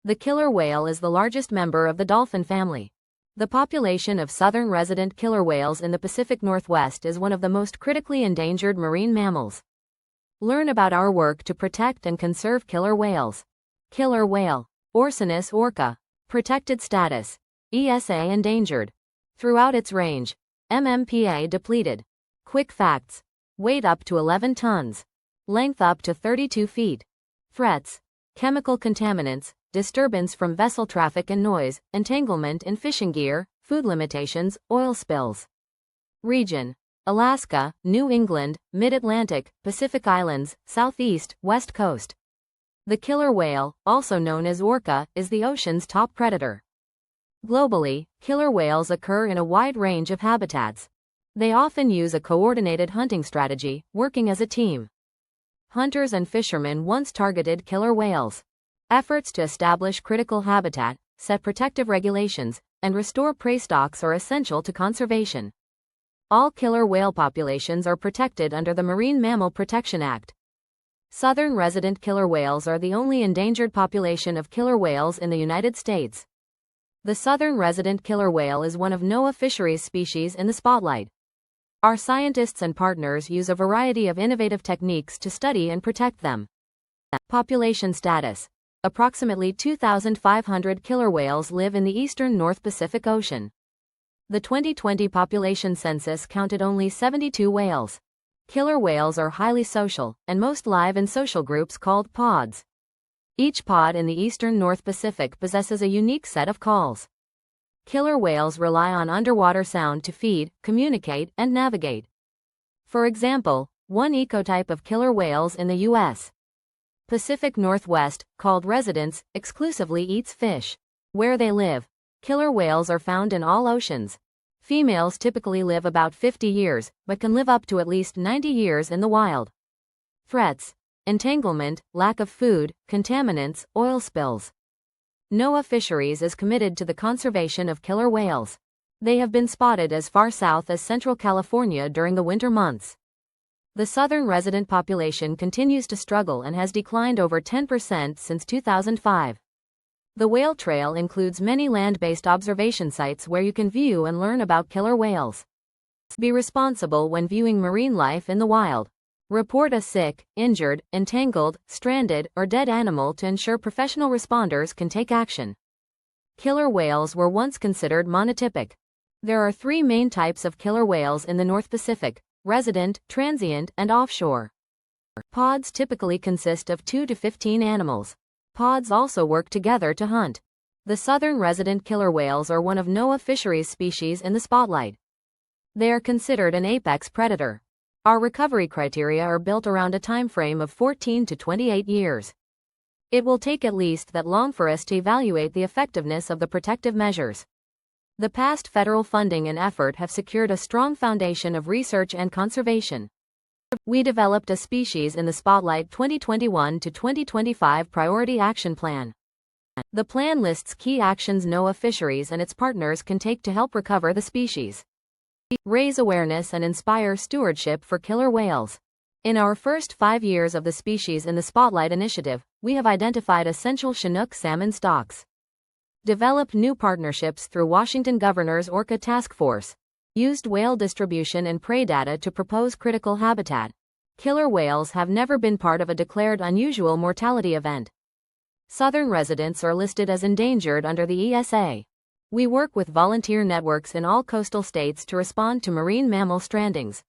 The killer whale is the largest member of the dolphin family. The population of southern resident killer whales in the Pacific Northwest is one of the most critically endangered marine mammals. Learn about our work to protect and conserve killer whales. Killer whale, Orcinus orca. Protected status, ESA endangered. Throughout its range, MMPA depleted. Quick facts: weight up to 11 tons. Length up to 32 feet. Threats: chemical contaminants, disturbance from vessel traffic and noise, entanglement in fishing gear, food limitations, oil spills. Region: Alaska, New England, Mid-Atlantic, Pacific Islands, Southeast, West Coast. The killer whale, also known as orca, is the ocean's top predator. Globally, killer whales occur in a wide range of habitats. They often use a coordinated hunting strategy, working as a team. Hunters and fishermen once targeted killer whales. Efforts to establish critical habitat, set protective regulations, and restore prey stocks are essential to conservation. All killer whale populations are protected under the Marine Mammal Protection Act. Southern resident killer whales are the only endangered population of killer whales in the United States. The southern resident killer whale is one of NOAA Fisheries species in the spotlight. Our scientists and partners use a variety of innovative techniques to study and protect them. Population status: approximately 2,500 killer whales live in the eastern North Pacific Ocean. The 2020 population census counted only 72 whales. Killer whales are highly social, and most live in social groups called pods. Each pod in the eastern North Pacific possesses a unique set of calls. Killer whales rely on underwater sound to feed, communicate, and navigate. For example, one ecotype of killer whales in the U.S. Pacific Northwest, called residents, exclusively eats fish. Where they live, killer whales are found in all oceans. Females typically live about 50 years, but can live up to at least 90 years in the wild. Threats: entanglement, lack of food, contaminants, oil spills. NOAA Fisheries is committed to the conservation of killer whales. They have been spotted as far south as Central California during the winter months. The southern resident population continues to struggle and has declined over 10% since 2005. The whale trail includes many land-based observation sites where you can view and learn about killer whales. Be responsible when viewing marine life in the wild. Report a sick, injured, entangled, stranded, or dead animal to ensure professional responders can take action. Killer whales were once considered monotypic. There are three main types of killer whales in the North Pacific: resident, transient, and offshore. Pods typically consist of 2 to 15 animals. Pods also work together to hunt. The southern resident killer whales are one of NOAA Fisheries species in the spotlight. They are considered an apex predator. Our recovery criteria are built around a time frame of 14 to 28 years. It will take at least that long for us to evaluate the effectiveness of the protective measures. The past federal funding and effort have secured a strong foundation of research and conservation. We developed a Species in the Spotlight 2021 to 2025 Priority Action Plan. The plan lists key actions NOAA Fisheries and its partners can take to help recover the species. Raise awareness and inspire stewardship for killer whales. In our first 5 years of the Species in the Spotlight initiative, we have identified essential Chinook salmon stocks. Developed new partnerships through Washington Governor's Orca Task Force. Used whale distribution and prey data to propose critical habitat. Killer whales have never been part of a declared unusual mortality event. Southern residents are listed as endangered under the ESA. We work with volunteer networks in all coastal states to respond to marine mammal strandings.